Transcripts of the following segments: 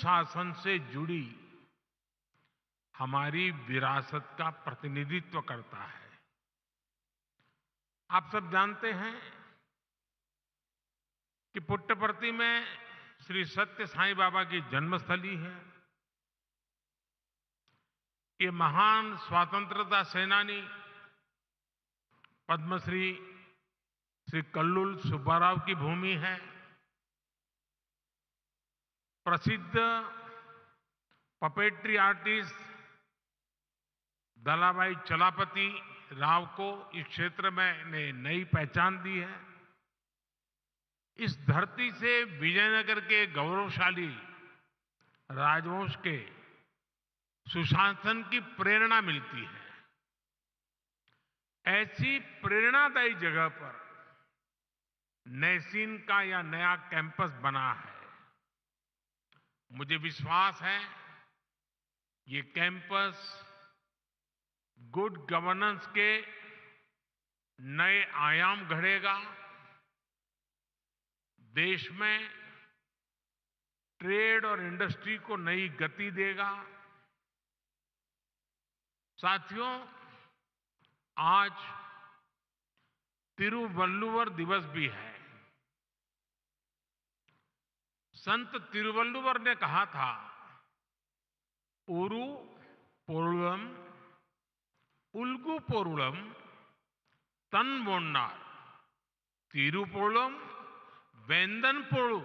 सुशासन से जुड़ी हमारी विरासत का प्रतिनिधित्व करता है। आप सब जानते हैं कि पुट्टपर्ती में श्री सत्य साईं बाबा की जन्मस्थली है। ये महान स्वतंत्रता सेनानी पद्मश्री श्री कल्लुल सुब्बाराव की भूमि है। प्रसिद्ध पपेट्री आर्टिस्ट दलाभाई चलापति राव को इस क्षेत्र में ने नई पहचान दी है। इस धरती से विजयनगर के गौरवशाली राजवंश के सुशासन की प्रेरणा मिलती है। ऐसी प्रेरणादायी जगह पर नैसीन का यह नया कैंपस बना है। मुझे विश्वास है ये कैंपस गुड गवर्नेंस के नए आयाम गढ़ेगा, देश में ट्रेड और इंडस्ट्री को नई गति देगा। साथियों, आज तिरुवल्लुवर दिवस भी है। संत तिरुवल्लुवर ने कहा था, उरु पोरुलम उल्गु पोरुलम तनवोन्नार तिरुपोलम वेंदन पोळु,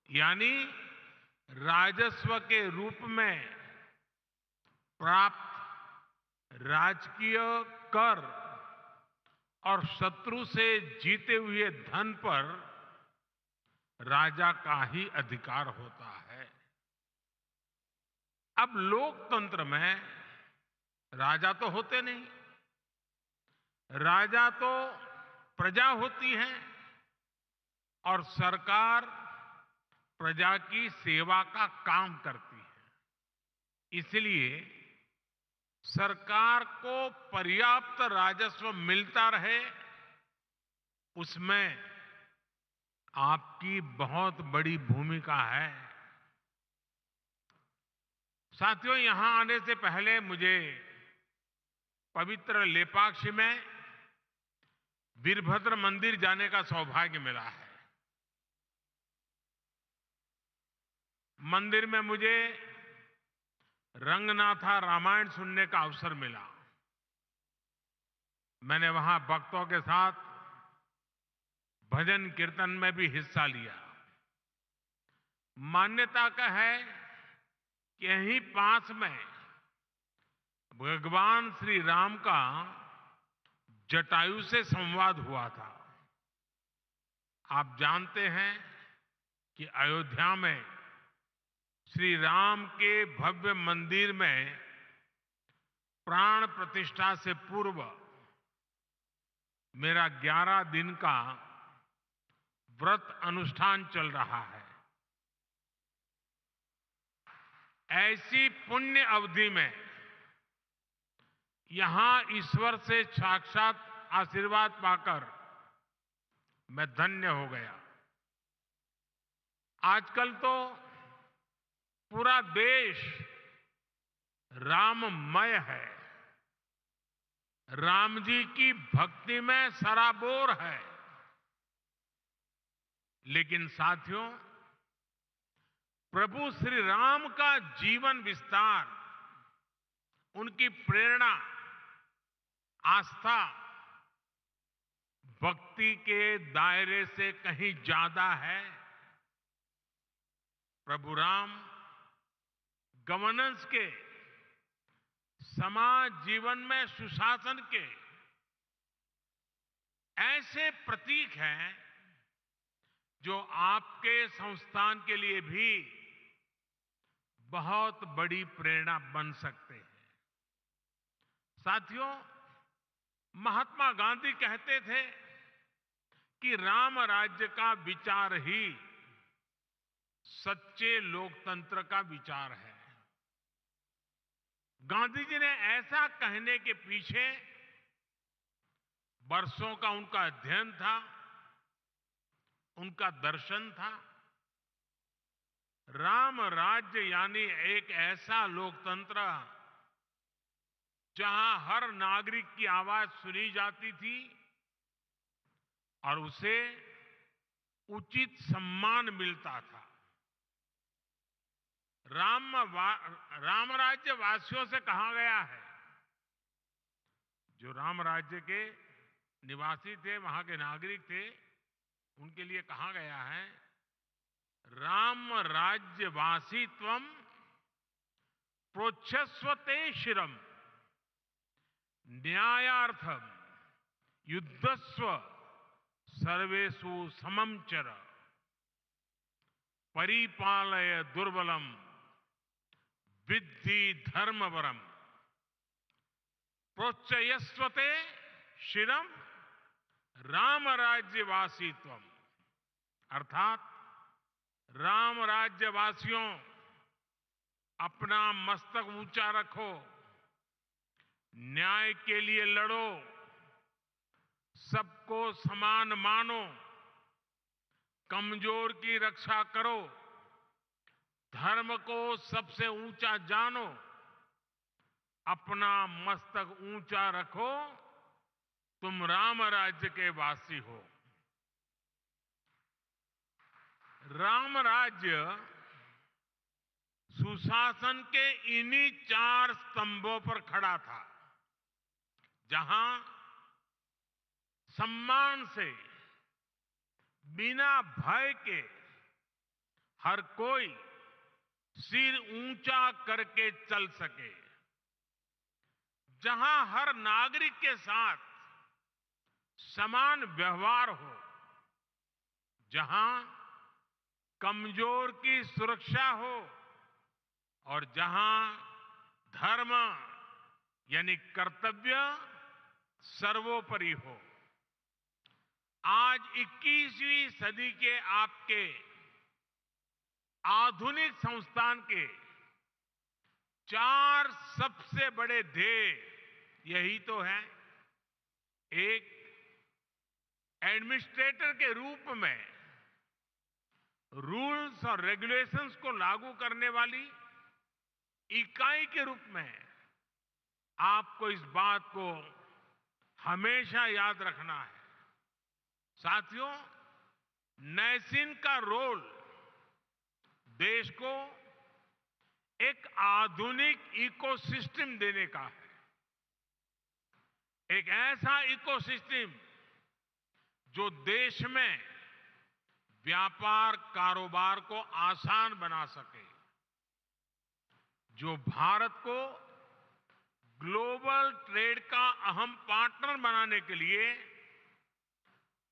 यानी राजस्व के रूप में प्राप्त राजकीय कर और शत्रु से जीते हुए धन पर राजा का ही अधिकार होता है। अब लोकतंत्र में राजा तो होते नहीं, राजा तो प्रजा होती है और सरकार प्रजा की सेवा का काम करती है। इसलिए सरकार को पर्याप्त राजस्व मिलता रहे, उसमें आपकी बहुत बड़ी भूमिका है। साथियों, यहां आने से पहले मुझे पवित्र लेपाक्षी में वीरभद्र मंदिर जाने का सौभाग्य मिला है। मंदिर में मुझे रंगनाथा रामायण सुनने का अवसर मिला। मैंने वहां भक्तों के साथ भजन कीर्तन में भी हिस्सा लिया। मान्यता का है कि यहीं पास में भगवान श्री राम का जटायु से संवाद हुआ था। आप जानते हैं कि अयोध्या में श्री राम के भव्य मंदिर में प्राण प्रतिष्ठा से पूर्व मेरा 11 दिन का व्रत अनुष्ठान चल रहा है। ऐसी पुण्य अवधि में यहां ईश्वर से साक्षात आशीर्वाद पाकर मैं धन्य हो गया। आजकल तो पूरा देश राममय है, राम जी की भक्ति में सराबोर है। लेकिन साथियों, प्रभु श्री राम का जीवन विस्तार, उनकी प्रेरणा, आस्था भक्ति के दायरे से कहीं ज्यादा है। प्रभु राम गवर्नेंस के, समाज जीवन में सुशासन के ऐसे प्रतीक हैं जो आपके संस्थान के लिए भी बहुत बड़ी प्रेरणा बन सकते हैं। साथियों, महात्मा गांधी कहते थे कि राम राज्य का विचार ही सच्चे लोकतंत्र का विचार है। गांधी जी ने ऐसा कहने के पीछे वर्षों का उनका अध्ययन था, उनका दर्शन था। राम राज्य यानी एक ऐसा लोकतंत्र जहां हर नागरिक की आवाज सुनी जाती थी और उसे उचित सम्मान मिलता था। राम राज्य वासियों से कहा गया है, जो राम राज्य के निवासी थे, वहां के नागरिक थे, उनके लिए कहा गया है, राम राज्य वासित्वम प्रोच्छस्वते शिरम न्यायार्थम युद्धस्व सर्वेषु समम चर परिपालय दुर्बलम विद्धि धर्मवरम प्रोच्चयस्वते शिरम राम राज्यवासीत्वम। अर्थात राम राज्यवासियों, अपना मस्तक ऊंचा रखो, न्याय के लिए लड़ो, सबको समान मानो, कमजोर की रक्षा करो, धर्म को सबसे ऊंचा जानो, अपना मस्तक ऊंचा रखो, तुम राम राज्य के वासी हो। राम राज्य सुशासन के इन्हीं 4 स्तंभों पर खड़ा था, जहां सम्मान से, बिना भय के हर कोई सिर ऊंचा करके चल सके, जहां हर नागरिक के साथ समान व्यवहार हो, जहां कमजोर की सुरक्षा हो और जहां धर्म यानी कर्तव्य सर्वोपरि हो। आज 21वीं सदी के आपके आधुनिक संस्थान के 4 सबसे बड़े ध्येय यही तो है। एक, एडमिनिस्ट्रेटर के रूप में रूल्स और रेगुलेशंस को लागू करने वाली इकाई के रूप में आपको इस बात को हमेशा याद रखना है। साथियों, नैसिन का रोल देश को एक आधुनिक इकोसिस्टम देने का है। एक ऐसा इकोसिस्टम जो देश में व्यापार कारोबार को आसान बना सके, जो भारत को ग्लोबल ट्रेड का अहम पार्टनर बनाने के लिए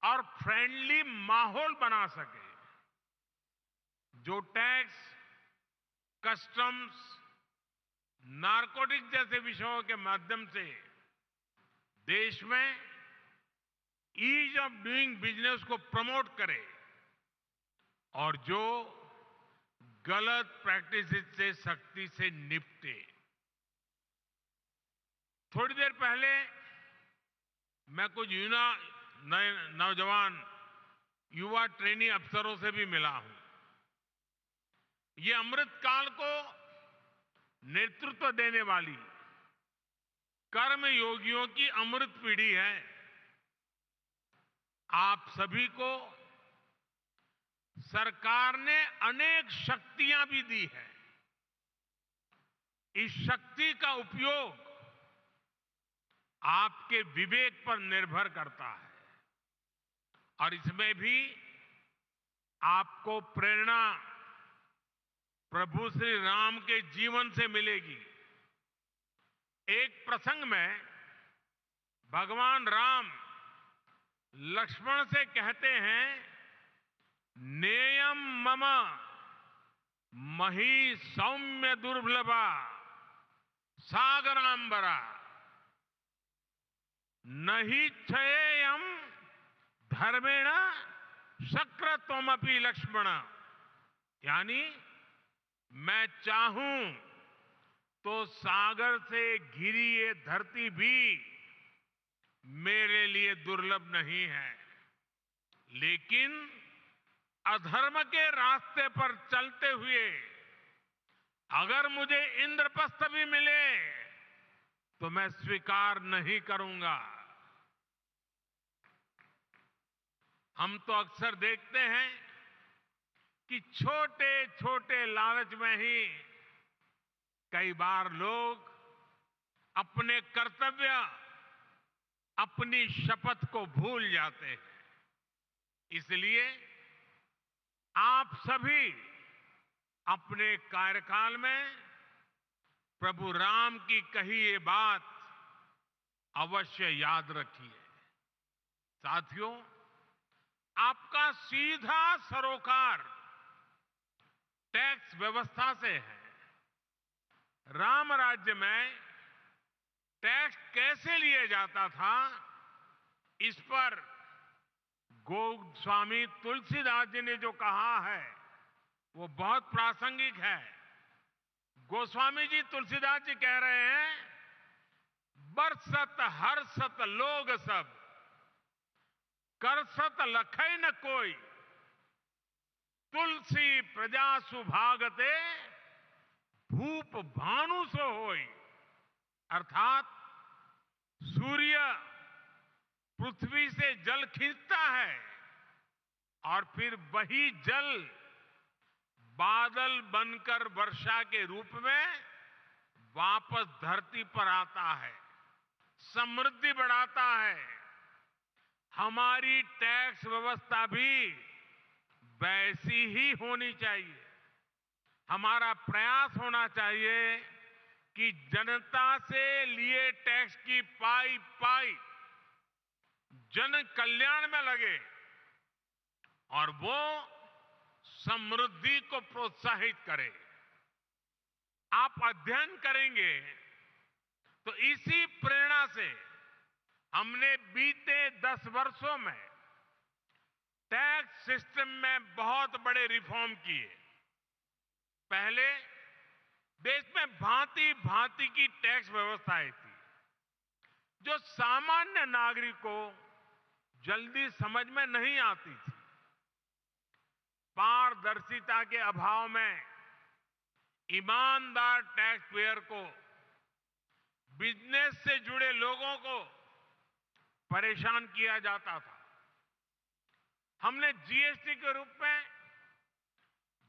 और फ्रेंडली माहौल बना सके, जो टैक्स, कस्टम्स, नारकोटिक जैसे विषयों के माध्यम से देश में ईज ऑफ डूइंग बिजनेस को प्रमोट करे और जो गलत प्रैक्टिसेस से सख्ती से निपटे। थोड़ी देर पहले मैं कुछ नौजवान युवा ट्रेनी अफसरों से भी मिला हूं। ये अमृत काल को नेतृत्व देने वाली कर्म योगियों की अमृत पीढ़ी है। आप सभी को सरकार ने अनेक शक्तियां भी दी है। इस शक्ति का उपयोग आपके विवेक पर निर्भर करता है और इसमें भी आपको प्रेरणा प्रभु श्री राम के जीवन से मिलेगी। एक प्रसंग में भगवान राम लक्ष्मण से कहते हैं, नेयम मम मही सौम्य दुर्लभा सागरांबरा नहीं क्षयेयम धर्मेण शक्रत्वमपि लक्ष्मण। यानी मैं चाहूं तो सागर से घिरी ये धरती भी मेरे लिए दुर्लभ नहीं है, लेकिन अधर्म के रास्ते पर चलते हुए अगर मुझे इंद्रप्रस्थ भी मिले तो मैं स्वीकार नहीं करूंगा। हम तो अक्सर देखते हैं कि छोटे छोटे लालच में ही कई बार लोग अपने कर्तव्य, अपनी शपथ को भूल जाते हैं। इसलिए आप सभी अपने कार्यकाल में प्रभु राम की कही ये बात अवश्य याद रखिए। साथियों, आपका सीधा सरोकार टैक्स व्यवस्था से है। राम राज्य में टैक्स कैसे लिया जाता था, इस पर गोस्वामी तुलसीदास जी ने जो कहा है वो बहुत प्रासंगिक है। गोस्वामी जी तुलसीदास जी कह रहे हैं, बरसत हर्षत लोग सब, करसत लखै न कोई, तुलसी प्रजा सुभागते, भूप भानु सो होई। अर्थात सूर्य पृथ्वी से जल खींचता है और फिर वही जल बादल बनकर वर्षा के रूप में वापस धरती पर आता है, समृद्धि बढ़ाता है। हमारी टैक्स व्यवस्था भी वैसी ही होनी चाहिए। हमारा प्रयास होना चाहिए कि जनता से लिए टैक्स की पाई पाई जन कल्याण में लगे और वो समृद्धि को प्रोत्साहित करे। आप अध्ययन करेंगे तो इसी प्रेरणा से हमने बीते 10 वर्षों में टैक्स सिस्टम में बहुत बड़े रिफॉर्म किए। पहले देश में भांति भांति की टैक्स व्यवस्थाएं थी जो सामान्य नागरिक को जल्दी समझ में नहीं आती थी। पारदर्शिता के अभाव में ईमानदार टैक्स पेयर को, बिजनेस से जुड़े लोगों को परेशान किया जाता था। हमने जीएसटी के रूप में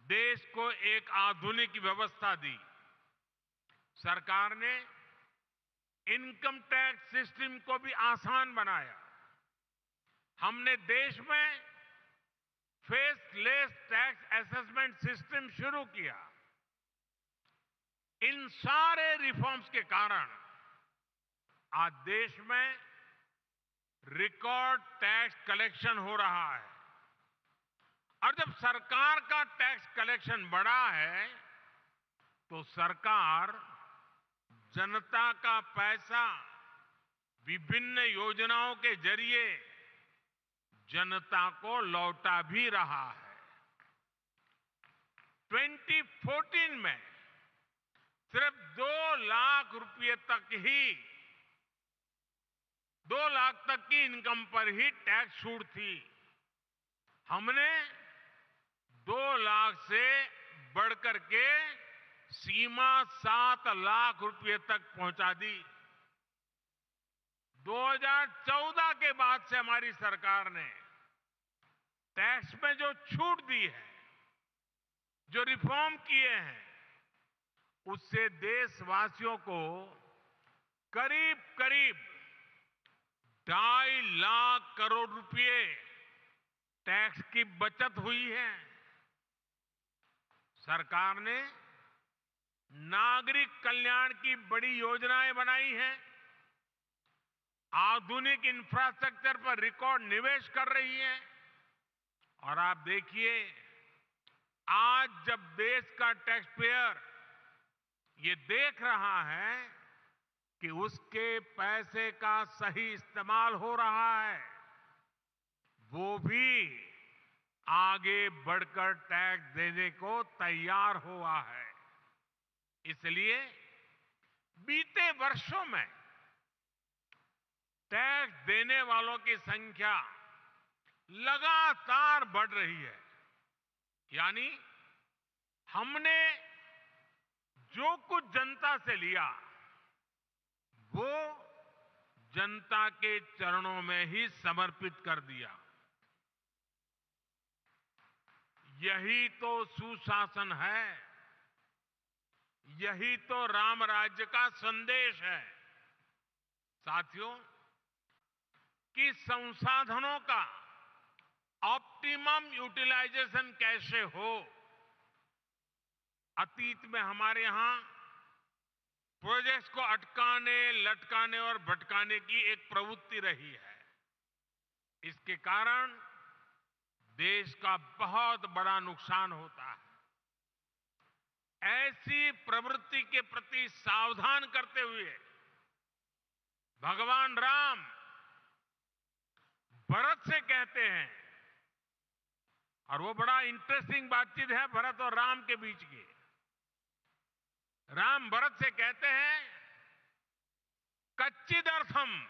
देश को एक आधुनिक व्यवस्था दी। सरकार ने इनकम टैक्स सिस्टम को भी आसान बनाया। हमने देश में फेसलेस टैक्स असेसमेंट सिस्टम शुरू किया। इन सारे रिफॉर्म्स के कारण आज देश में रिकॉर्ड टैक्स कलेक्शन हो रहा है। और जब सरकार का टैक्स कलेक्शन बढ़ा है तो सरकार जनता का पैसा विभिन्न योजनाओं के जरिए जनता को लौटा भी रहा है। 2014 में सिर्फ 2 लाख रुपए तक ही 2 लाख तक की इनकम पर ही टैक्स छूट थी। हमने 2 लाख से बढ़कर के सीमा 7 लाख रुपए तक पहुंचा दी। 2014 के बाद से हमारी सरकार ने टैक्स में जो छूट दी है, जो रिफॉर्म किए हैं, उससे देशवासियों को करीब करीब 2.5 लाख करोड़ रुपए टैक्स की बचत हुई है। सरकार ने नागरिक कल्याण की बड़ी योजनाएं बनाई हैं। आधुनिक इंफ्रास्ट्रक्चर पर रिकॉर्ड निवेश कर रही है। और आप देखिए, आज जब देश का टैक्स पेयर ये देख रहा है कि उसके पैसे का सही इस्तेमाल हो रहा है, वो भी आगे बढ़कर टैक्स देने को तैयार हुआ है। इसलिए बीते वर्षों में टैक्स देने वालों की संख्या लगातार बढ़ रही है। यानी हमने जो कुछ जनता से लिया वो जनता के चरणों में ही समर्पित कर दिया। यही तो सुशासन है, यही तो राम राज्य का संदेश है। साथियों, कि संसाधनों का ऑप्टिमम यूटिलाइजेशन कैसे हो। अतीत में हमारे यहां प्रोजेक्ट्स को अटकाने, लटकाने और भटकाने की एक प्रवृत्ति रही है। इसके कारण देश का बहुत बड़ा नुकसान होता है। ऐसी प्रवृत्ति के प्रति सावधान करते हुए भगवान राम भरत से कहते हैं, और वो बड़ा इंटरेस्टिंग बातचीत है भरत और राम के बीच की। राम भरत से कहते हैं, कच्चिदर्थम